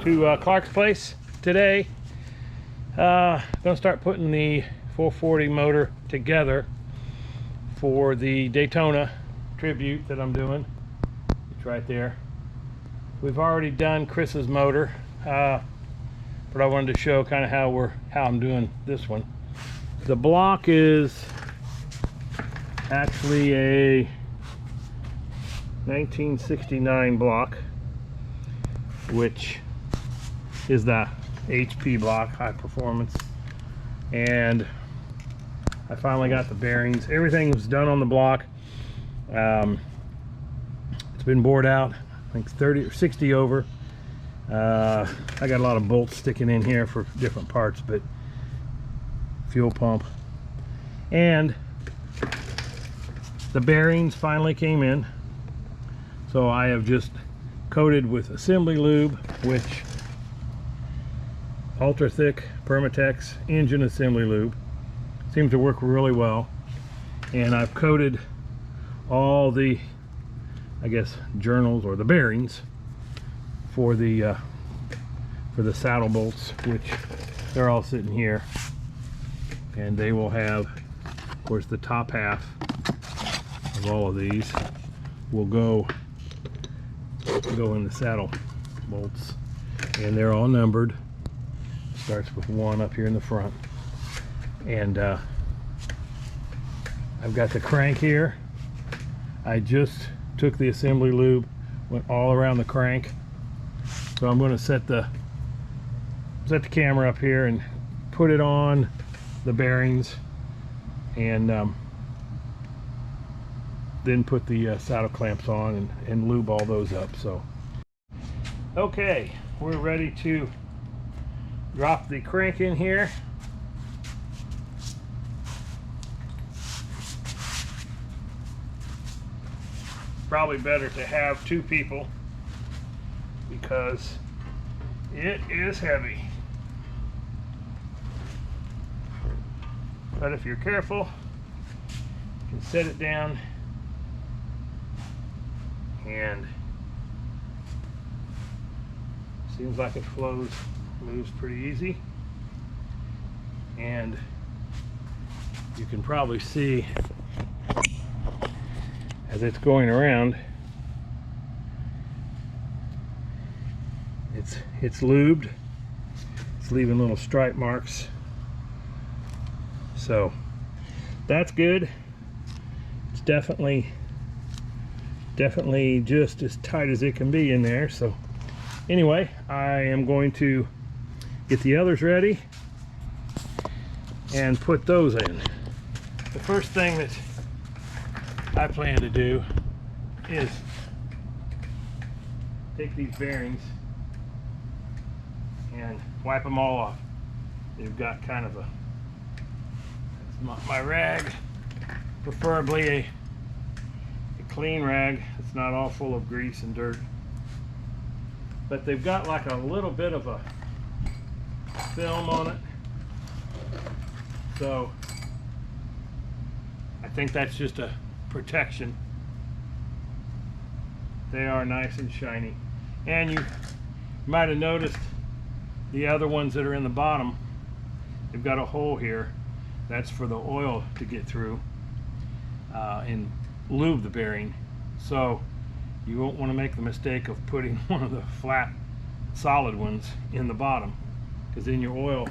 to Clark's place today. Gonna start putting the 440 motor together for the Daytona tribute that I'm doing. It's right there. We've already done Chris's motor, but I wanted to show kind of how I'm doing this one. The block is actually a 1969 block, which is the HP block, high performance. And I finally got the bearings. Everything was done on the block. It's been bored out, I think 30 or 60 over. I got a lot of bolts sticking in here for different parts, but fuel pump. And the bearings finally came in. So I have just coated with assembly lube, which ultra thick Permatex engine assembly lube seems to work really well. And I've coated all the, I guess, journals or the bearings for the saddle bolts, which they're all sitting here, and they will have, of course, the top half of all of these will go in the saddle bolts, and they're all numbered. Starts with 1 up here in the front. And I've got the crank here. I just took the assembly lube, went all around the crank. So I'm going to set the camera up here and put it on the bearings, and then put the saddle clamps on and lube all those up. So okay, we're ready to drop the crank in here. Probably better to have 2 people because it is heavy. But if you're careful, you can set it down and seems like it moves pretty easy. And you can probably see as it's going around, it's lubed. It's leaving little stripe marks. So that's good. It's definitely just as tight as it can be in there. So anyway, I am going to get the others ready and put those in. The first thing that I plan to do is take these bearings and wipe them all off. They've got kind of my rag, preferably a clean rag. It's not all full of grease and dirt, but they've got like a little bit of a film on it. So I think that's just a protection. They are nice and shiny. And you might have noticed the other ones that are in the bottom, they've got a hole here. That's for the oil to get through and lube the bearing. So you won't want to make the mistake of putting one of the flat solid ones in the bottom, because then your oil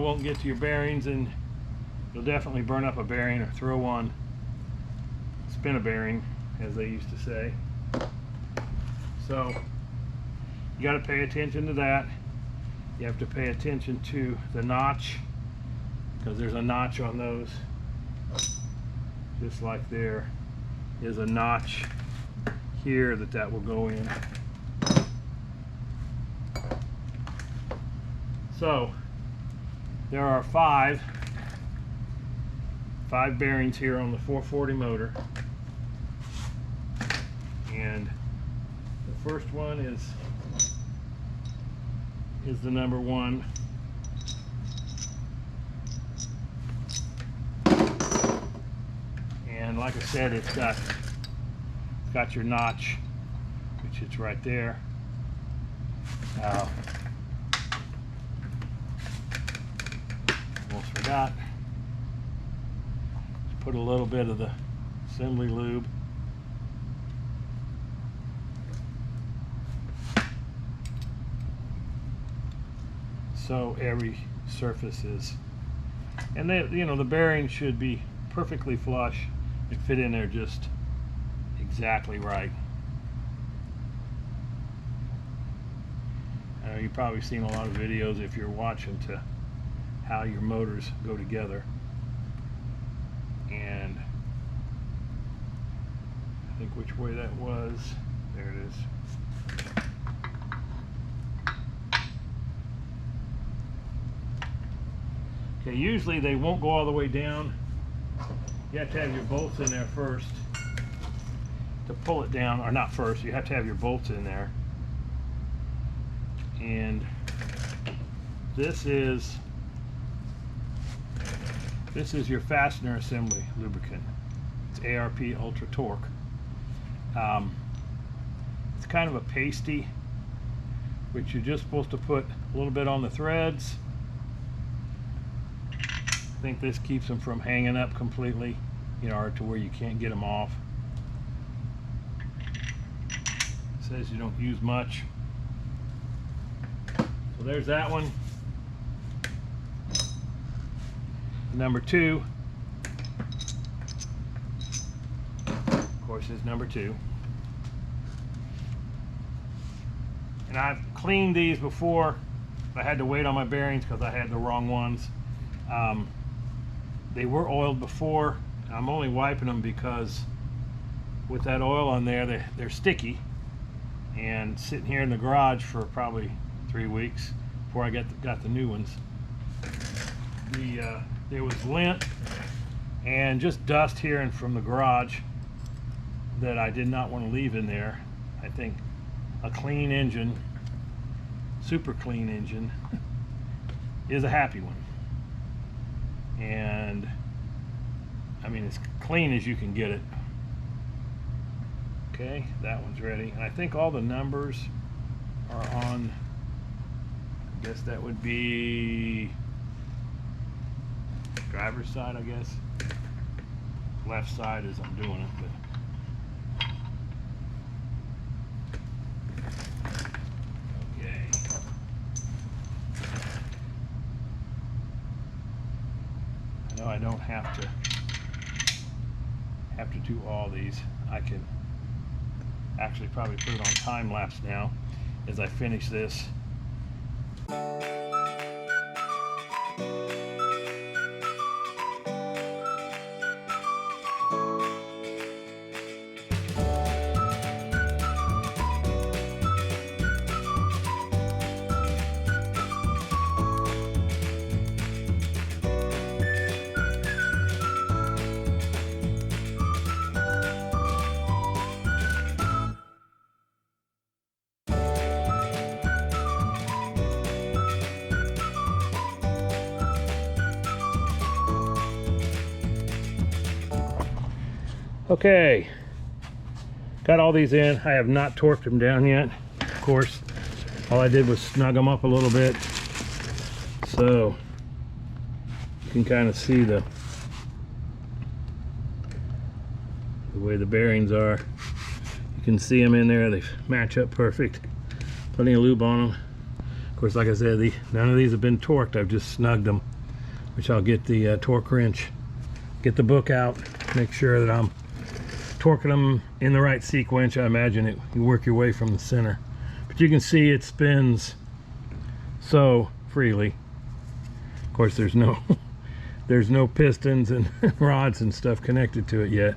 won't get to your bearings, and you'll definitely burn up a bearing or throw one, spin a bearing, as they used to say. So you got to pay attention to that. You have to pay attention to the notch, because there's a notch on those, just like there is a notch here that will go in. So there are five bearings here on the 440 motor, and the first one is the number 1. And like I said, it's got your notch, which is right there. Almost forgot. Just put a little bit of the assembly lube. So every surface is, and they, you know, the bearings should be perfectly flush and fit in there just exactly right. You've probably seen a lot of videos if you're watching to how your motors go together, and I think which way that was. There it is. Okay, usually they won't go all the way down. You have to have your bolts in there first to pull it down, or not first, you have to have your bolts in there. And this is your fastener assembly lubricant. It's ARP Ultra Torque. It's kind of a pasty, which you're just supposed to put a little bit on the threads. I think this keeps them from hanging up completely, you know, or to where you can't get them off. It says you don't use much. So there's that one. Number 2, of course, is number 2. And I've cleaned these before. I had to wait on my bearings because I had the wrong ones. They were oiled before. I'm only wiping them because with that oil on there, they're sticky. And sitting here in the garage for probably 3 weeks before I got the new ones. There was lint and just dust here and from the garage that I did not want to leave in there. I think a clean engine, super clean engine, is a happy one. And I mean, as clean as you can get it. Okay, that one's ready. And I think all the numbers are on, I guess that would be driver's side, I guess. Left side as I'm doing it, but okay. I know I don't have to do all these. I can actually probably put it on time lapse now as I finish this. Okay, got all these in. I have not torqued them down yet. Of course, all I did was snug them up a little bit, so you can kind of see the way the bearings are. You can see them in there. They match up perfect. Plenty of lube on them. Of course, like I said, none of these have been torqued. I've just snugged them, which I'll get the torque wrench, get the book out, make sure that I'm torquing them in the right sequence. I imagine you work your way from the center, but you can see it spins so freely. Of course, there's no pistons and rods and stuff connected to it yet,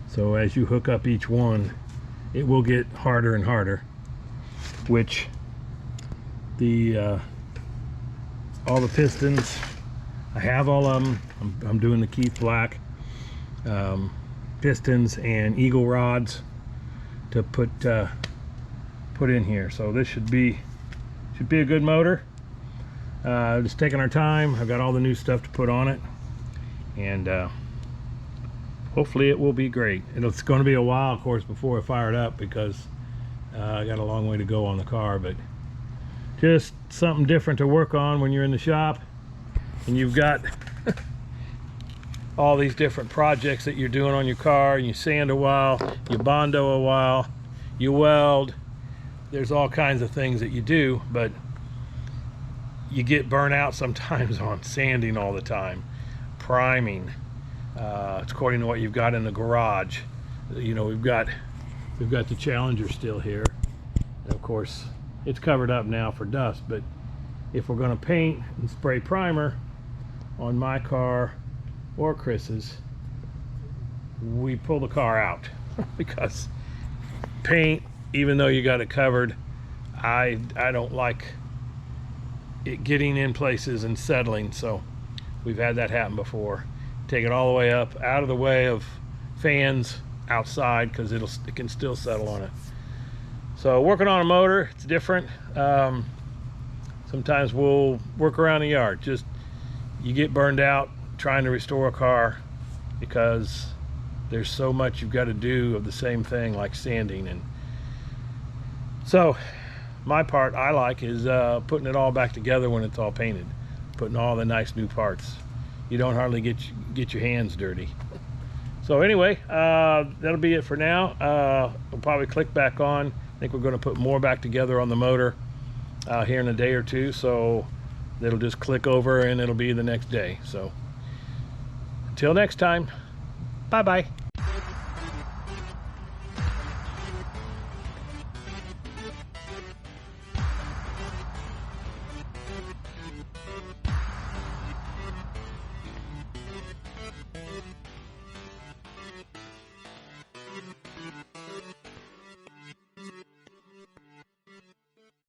so as you hook up each one, it will get harder and harder, which all the pistons, I have all of them. I'm doing the Keith Black pistons and eagle rods to put in here. So this should be a good motor. Just taking our time. I've got all the new stuff to put on it, and hopefully it will be great. It's going to be a while, of course, before I fire it up because I got a long way to go on the car, but just something different to work on when you're in the shop and you've got all these different projects that you're doing on your car, and you sand a while, you Bondo a while, you weld. There's all kinds of things that you do, but you get burnt out sometimes on sanding all the time, priming. It's according to what you've got in the garage. You know, we've got the Challenger still here, and of course it's covered up now for dust, but if we're going to paint and spray primer on my car or Chris's, we pull the car out because paint, even though you got it covered, I don't like it getting in places and settling. So we've had that happen before. Take it all the way up out of the way of fans outside, because it can still settle on it. So working on a motor, it's different. Sometimes we'll work around the yard. Just, you get burned out trying to restore a car because there's so much you've got to do of the same thing, like sanding. And so my part I like is putting it all back together when it's all painted, putting all the nice new parts. You don't hardly get your hands dirty. So anyway, that'll be it for now. We'll probably click back on. I think we're going to put more back together on the motor here in a day or two, so it'll just click over and it'll be the next day. So until next time, bye bye.